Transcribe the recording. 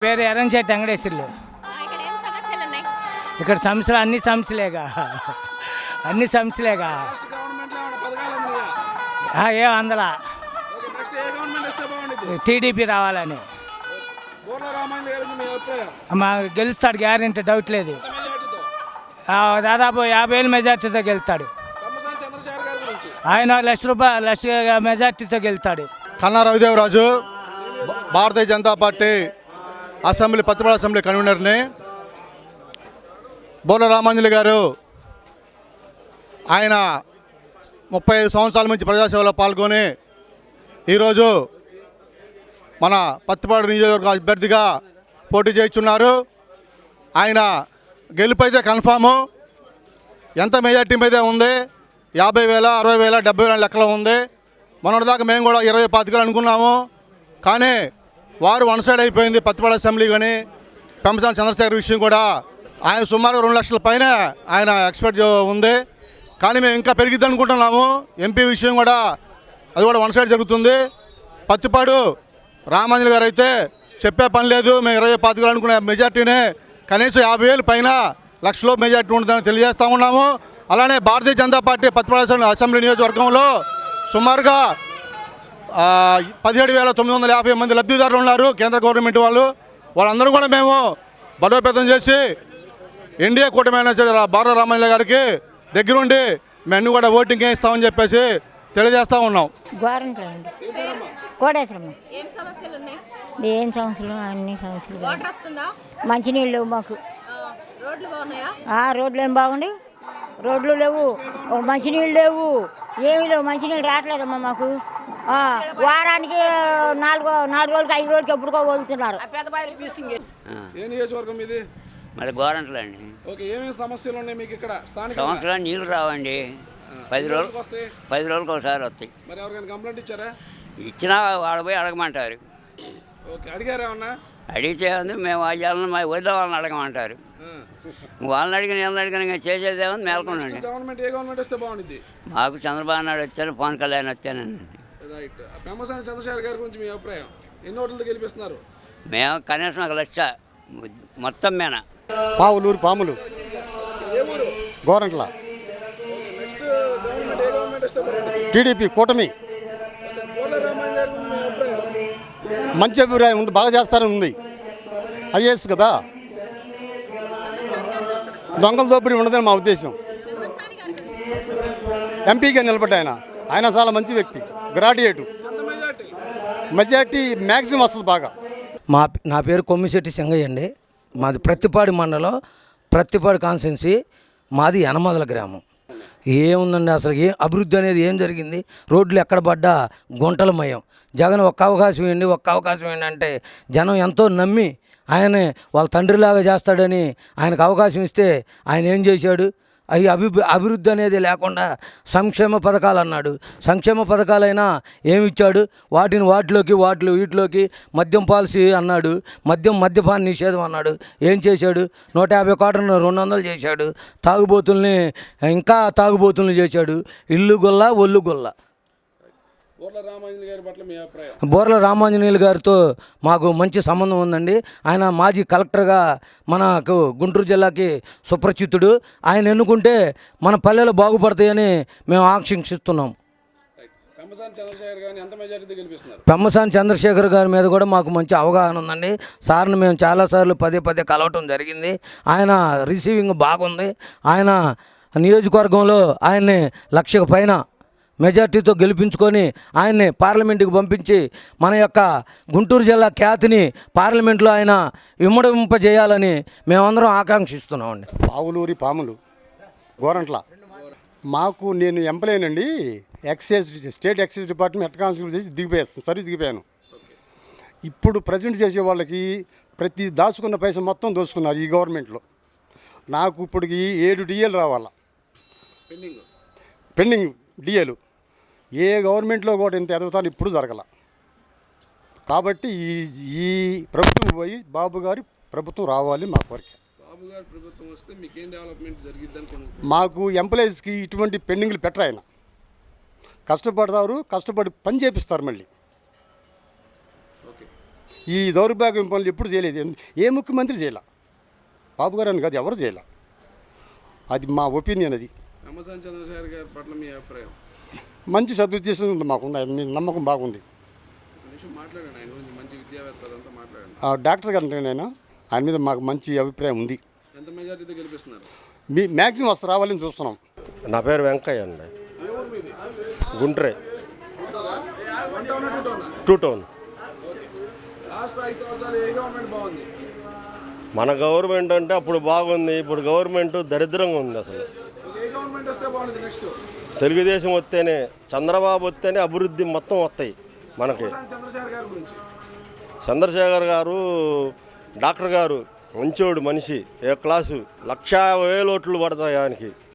పేరు ఎర్రంశెట్టి వెంకటేశ్వర్లు. ఇక్కడ ఏం సమస్యలు ఉన్నాయి? ఇక్కడ సమస్యలు అన్ని సమస్యలేగా అన్ని సమస్యలేగా ఏం అందలా టీడీపీ రావాలని మా గెలుస్తాడు, గ్యారెంటీ డౌట్ లేదు. దాదాపు 50,000 మెజార్టీతో గెలుస్తాడు. ఆయన లక్ష మెజార్టీతో గెలుస్తాడు. Kanna Ravidevaraju, Bharatiya Janata party assembly Pathipadu assembly కన్వీనర్ని. బోర్ల రామాంజలి గారు ఆయన 35 సంవత్సరాల నుంచి ప్రజాసేవలో పాల్గొని ఈరోజు మన పత్తిపాడు నియోజకవర్గ అభ్యర్థిగా పోటీ చేస్తున్నారు. ఆయన గెలుపైతే కన్ఫాము. ఎంత మెజార్టీ మీదే ఉంది, 50,000, 60,000, 70,000 లెక్కలో ఉంది. మొన్నటిదాకా మేము కూడా 20-25 అనుకున్నాము. కానీ వారు వన్ సైడ్ అయిపోయింది. పత్తిపాడు అసెంబ్లీ కానీ పెంపసాని చంద్రశేఖర్ విషయం కూడా ఆయన సుమారు 2 లక్షల పైన ఆయన ఎక్స్పెక్ట్ ఉంది. కానీ మేము ఇంకా పెరిగిద్ది అనుకుంటున్నాము. ఎంపీ విషయం కూడా అది కూడా వన్ సైడ్ జరుగుతుంది. పత్తిపాడు రామాంజలి గారు అయితే చెప్పే పని లేదు. మేము 20-25 అనుకునే మెజార్టీనే కనీసం 50,000 పైన లక్షలో మెజార్టీ ఉంటుందని తెలియజేస్తూ ఉన్నాము. అలానే భారతీయ జనతా పార్టీ పత్తిపాడు అసెంబ్లీ నియోజకవర్గంలో సుమారుగా 17,950 మంది లబ్ధిదారులు ఉన్నారు. కేంద్ర గవర్నమెంట్ వాళ్ళందరూ కూడా మేము బలోపేతం చేసి ఎన్డీఏ కూటమి బోర్ల రామాంజలి గారికి దగ్గరుండి మేము కూడా ఓటింగ్ వేయిస్తామని చెప్పేసి తెలియజేస్తూ ఉన్నాం. ఏం సమస్యలు ఉన్నాయి? ఏం సమస్యలు? అన్ని సమస్యలు. వాటర్ వస్తుందా? మంచినీళ్ళు లేవు మాకు. రోడ్లు బాగున్నాయా? రోడ్లు ఏం బాగుండి, రోడ్లు లేవు, మంచినీళ్ళు లేవు, ఏమీ లేవు. మంచినీళ్ళు రావట్లేదమ్మా మాకు. వారానికి 4 రోజులకి 5 రోజులకి ఎప్పుడుకో వదులుతున్నారు. మరి గోరంట్లు అండి. ఏమేమి సమస్యలు ఉన్నాయి మీకు ఇక్కడ? సంవత్సరాలు నీళ్ళు రావండి. 10 రోజులకు ఒకసారి వస్తాయి. మరి ఎవరికైనా కంప్లైంట్ ఇచ్చారా? ఇచ్చినా వాడు పోయి అడగమంటారు. అడిగారా ఏమన్నా? అడిగితే ఉంది మేము వాళ్ళని మా వదిలే వాళ్ళని అడగమంటారు. వాళ్ళని అడిగిన వీళ్ళని అడిగిన ఇంకా చేసేదేమో మేల్కొనండి. గవర్నమెంట్ ఏ గవర్నమెంట్ వస్తే బాగుంటుంది? మాకు చంద్రబాబు నాయుడు వచ్చాను, పవన్ కళ్యాణ్ వచ్చానండి. రైట్. పెమ్మసాని చంద్రశేఖర్ గారి గురించి మీ అభిప్రాయం? ఎన్ని ఓట్లతో గెలిపిస్తున్నారు? మేము కనీసం 1 లక్ష మొత్తం మీద. పావులూరు పాములు గోరంట్ల నెక్స్ట్ గవర్నమెంట్ ఏ గవర్నమెంట్ వస్తే బాగుంటుంది? టీడీపీ కూటమి. బోర్ల రామాంజలి గారి గురించి మీ అభిప్రాయం? మంచి అభిప్రాయం ఉంది, బాగా చేస్తారని ఉంది. ఐఏఎస్ కదా, దొంగల దోపిడీ ఉండదని మా ఉద్దేశం. ఎంపీగా నిలబడ్డ ఆయన చాలా మంచి వ్యక్తి, గ్రాడ్యుయేటు. మెజార్టీ మ్యాక్సిమం వస్తుంది బాగా. నా పేరు కొమ్మిశెట్టి సింగయ్య అండి. మాది ప్రత్తిపాడు మండలం, ప్రత్తిపాడు కాన్స్టిట్యున్సీ. మాది యనమదల గ్రామం. ఏముందండి అసలు అభివృద్ధి అనేది ఏం జరిగింది? రోడ్లు ఎక్కడ పడ్డా గుంటలమయం. జగన్ ఒక్క అవకాశం ఇవ్వండి అంటే జనం ఎంతో నమ్మి ఆయనే వాళ్ళ తండ్రిలాగా చేస్తాడని ఆయనకు అవకాశం ఇస్తే ఆయన ఏం చేశాడు? అభివృద్ధి అనేది లేకుండా సంక్షేమ పథకాలు అన్నాడు. సంక్షేమ పథకాలైనా ఏమిచ్చాడు? వీటిలోకి మద్యం పాలసీ అన్నాడు. మద్యపాన నిషేధం అన్నాడు. ఏం చేశాడు? 150 కోట్లను 200 చేశాడు. తాగుబోతుల్ని చేశాడు. ఇల్లు గొల్ల ఒళ్ళు గొల్ల. బోర్ల రామాంజలి గారి పట్ల మీ అభిప్రాయం? బోర్ల రామాంజనేయులు గారితో మాకు మంచి సంబంధం ఉందండి. ఆయన మాజీ కలెక్టర్గా మనకు గుంటూరు జిల్లాకి సుప్రచితుడు. ఆయన ఎన్నుకుంటే మన పల్లెలు బాగుపడతాయని మేము ఆకాంక్షిస్తున్నాం. పెమ్మసాని చంద్రశేఖర్ గారి మీద కూడా మాకు మంచి అవగాహన ఉందండి. సార్ని మేము చాలాసార్లు పదే కలవటం జరిగింది. ఆయన రిసీవింగ్ బాగుంది. ఆయన నియోజకవర్గంలో ఆయన్ని 1 లక్షకు పైన మెజార్టీతో గెలిపించుకొని ఆయన్ని పార్లమెంటుకు పంపించి మన యొక్క గుంటూరు జిల్లా ఖ్యాతిని పార్లమెంట్లో ఆయన ఇమ్మడింపజేయాలని మేమందరం ఆకాంక్షిస్తున్నామండి. పావులూరి పాములు గోరంట్ల. నేను ఎంప్లాయీనండి. State excise department head constable చేసి సర్వీస్ దిగిపోయాను. ఇప్పుడు ప్రజెంట్ చేసే వాళ్ళకి ప్రతి దాచుకున్న పైసా మొత్తం దోచుకున్నారు ఈ గవర్నమెంట్లో. నాకు ఇప్పటికి 7 డిఏలు రావాలా, పెండింగ్ డిఏలు. ఏ గవర్నమెంట్లో కూడా ఇంత ఎదుగుతాను ఇప్పుడు జరగల. కాబట్టి ఈ ప్రభుత్వం పోయి బాబు గారి ప్రభుత్వం రావాలి మా కోరిక. బాబు గారి ప్రభుత్వం వస్తే మీకేం డెవలప్మెంట్ జరిగిద్దని? మాకు ఎంప్లాయీస్కి ఇటువంటి పెండింగ్లు పెట్టరు. ఆయన కష్టపడతారు, కష్టపడి పని చేపిస్తారు. మళ్ళీ ఈ దౌర్భాగ్యం పనులు ఎప్పుడు చేయలేదు. ఏ ముఖ్యమంత్రి చేయాల, బాబు గారు అని కాదు, ఎవరు చేయాల. అది మా ఒపీనియన్. అది పెమ్మసాని చంద్రశేఖర్ గారి పట్ల మీ అభిప్రాయం? మంచి సదుద్దేశం ఉంది, మాకుంది, మీ నమ్మకం బాగుంది. నిమిషం మాట్లాడండి, ఆయన గురించి మంచి విద్యావేత్త అదంతా మాట్లాడండి. డాక్టర్ గారు నేను ఆయన మీద మాకు మంచి అభిప్రాయం ఉంది. ఎంత మెజారిటీతో గెలిపిస్తున్నారు? మీ మ్యాక్సిమం వస్తే రావాలని చూస్తున్నాం. నా పేరు వెంకయ్య అండి, ఏ ఊరు మీది? గుంట్రే, one town two town? 2 town. Last 5 సంవత్సరాలు ఏ గవర్నమెంట్ బాగుంది? మన గవర్నమెంట్ అంటే అప్పుడు బాగుంది, ఇప్పుడు గవర్నమెంట్ దరిద్రంగా ఉంది. అసలు ఏ గవర్నమెంట్ వస్తే బాగుంది నెక్స్ట్? తెలుగుదేశం వస్తేనే, చంద్రబాబు వస్తేనే అభివృద్ధి మొత్తం వస్తాయి మనకి. చంద్రశేఖర్ గారి గురించి? చంద్రశేఖర్ గారు డాక్టర్ గారు మంచోడు మనిషి, ఏ క్లాసు, 1,50,000 ఓట్లు పడతాయి ఆయనకి.